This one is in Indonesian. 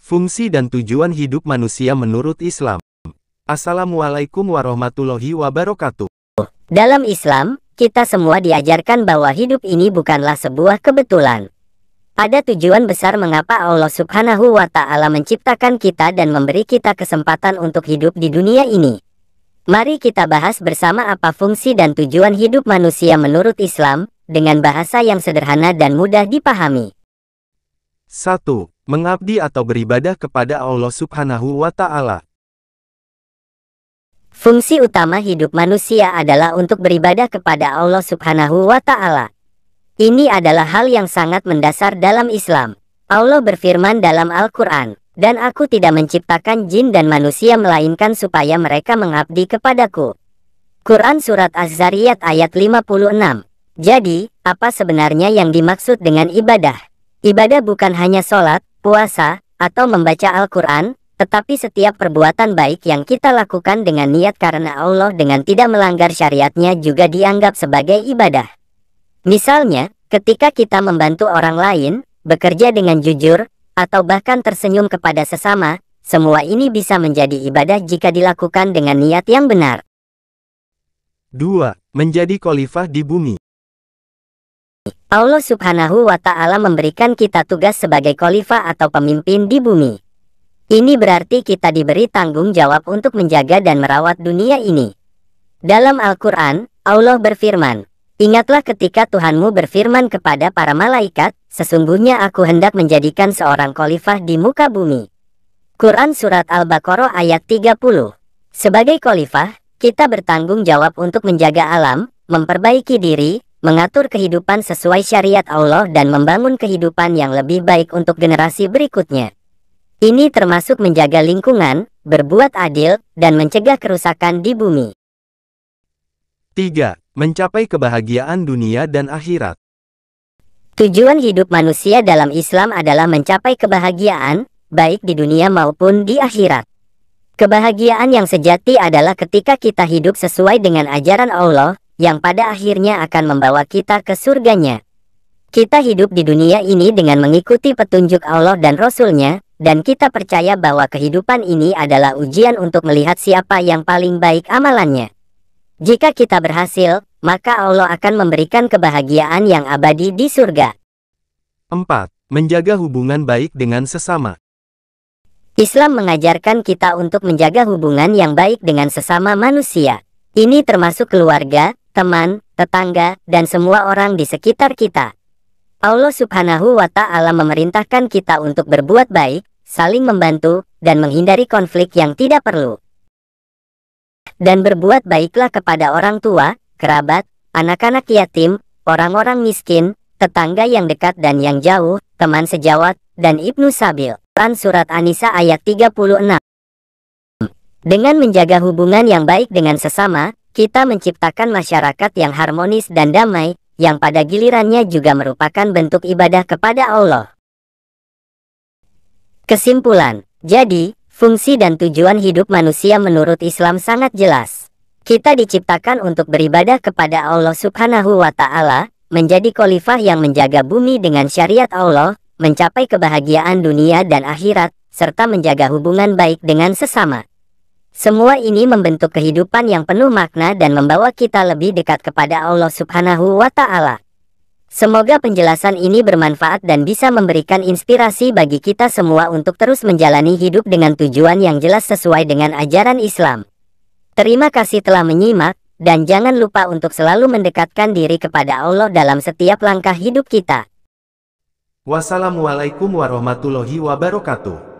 Fungsi dan tujuan hidup manusia menurut Islam. Assalamualaikum warahmatullahi wabarakatuh. Dalam Islam, kita semua diajarkan bahwa hidup ini bukanlah sebuah kebetulan. Ada tujuan besar mengapa Allah Subhanahu wa Ta'ala menciptakan kita dan memberi kita kesempatan untuk hidup di dunia ini. Mari kita bahas bersama apa fungsi dan tujuan hidup manusia menurut Islam, dengan bahasa yang sederhana dan mudah dipahami. 1. Mengabdi atau beribadah kepada Allah Subhanahu wa Ta'ala. Fungsi utama hidup manusia adalah untuk beribadah kepada Allah Subhanahu wa Ta'ala. Ini adalah hal yang sangat mendasar dalam Islam. Allah berfirman dalam Al-Quran, "Dan aku tidak menciptakan jin dan manusia melainkan supaya mereka mengabdi kepadaku." Quran Surat Az-Zariyat ayat 56. Jadi, apa sebenarnya yang dimaksud dengan ibadah? Ibadah bukan hanya sholat, puasa, atau membaca Al-Quran, tetapi setiap perbuatan baik yang kita lakukan dengan niat karena Allah dengan tidak melanggar syariatnya juga dianggap sebagai ibadah. Misalnya, ketika kita membantu orang lain, bekerja dengan jujur, atau bahkan tersenyum kepada sesama, semua ini bisa menjadi ibadah jika dilakukan dengan niat yang benar. 2. Menjadi khalifah di bumi. Allah Subhanahu wa Ta'ala memberikan kita tugas sebagai khalifah atau pemimpin di bumi. Ini berarti kita diberi tanggung jawab untuk menjaga dan merawat dunia ini. Dalam Al-Quran, Allah berfirman, "Ingatlah ketika Tuhanmu berfirman kepada para malaikat, sesungguhnya aku hendak menjadikan seorang khalifah di muka bumi." Quran Surat Al-Baqarah ayat 30. Sebagai khalifah, kita bertanggung jawab untuk menjaga alam, memperbaiki diri, mengatur kehidupan sesuai syariat Allah dan membangun kehidupan yang lebih baik untuk generasi berikutnya. Ini termasuk menjaga lingkungan, berbuat adil, dan mencegah kerusakan di bumi. 3. Mencapai kebahagiaan dunia dan akhirat. Tujuan hidup manusia dalam Islam adalah mencapai kebahagiaan, baik di dunia maupun di akhirat. Kebahagiaan yang sejati adalah ketika kita hidup sesuai dengan ajaran Allah, yang pada akhirnya akan membawa kita ke surganya. Kita hidup di dunia ini dengan mengikuti petunjuk Allah dan Rasul-Nya, dan kita percaya bahwa kehidupan ini adalah ujian untuk melihat siapa yang paling baik amalannya. Jika kita berhasil, maka Allah akan memberikan kebahagiaan yang abadi di surga. 4. Menjaga hubungan baik dengan sesama. Islam mengajarkan kita untuk menjaga hubungan yang baik dengan sesama manusia. Ini termasuk keluarga, teman, tetangga, dan semua orang di sekitar kita. Allah Subhanahu wa Ta'ala memerintahkan kita untuk berbuat baik, saling membantu, dan menghindari konflik yang tidak perlu. Dan berbuat baiklah kepada orang tua, kerabat, anak-anak yatim, orang-orang miskin, tetangga yang dekat dan yang jauh, teman sejawat, dan ibnu sabil. Quran Surat An-Nisa ayat 36. Dengan menjaga hubungan yang baik dengan sesama, kita menciptakan masyarakat yang harmonis dan damai, yang pada gilirannya juga merupakan bentuk ibadah kepada Allah. Kesimpulan, jadi, fungsi dan tujuan hidup manusia menurut Islam sangat jelas. Kita diciptakan untuk beribadah kepada Allah Subhanahu wa Ta'ala, menjadi khalifah yang menjaga bumi dengan syariat Allah, mencapai kebahagiaan dunia dan akhirat, serta menjaga hubungan baik dengan sesama. Semua ini membentuk kehidupan yang penuh makna dan membawa kita lebih dekat kepada Allah Subhanahu wa Ta'ala. Semoga penjelasan ini bermanfaat dan bisa memberikan inspirasi bagi kita semua untuk terus menjalani hidup dengan tujuan yang jelas sesuai dengan ajaran Islam. Terima kasih telah menyimak, dan jangan lupa untuk selalu mendekatkan diri kepada Allah dalam setiap langkah hidup kita. Wassalamualaikum warahmatullahi wabarakatuh.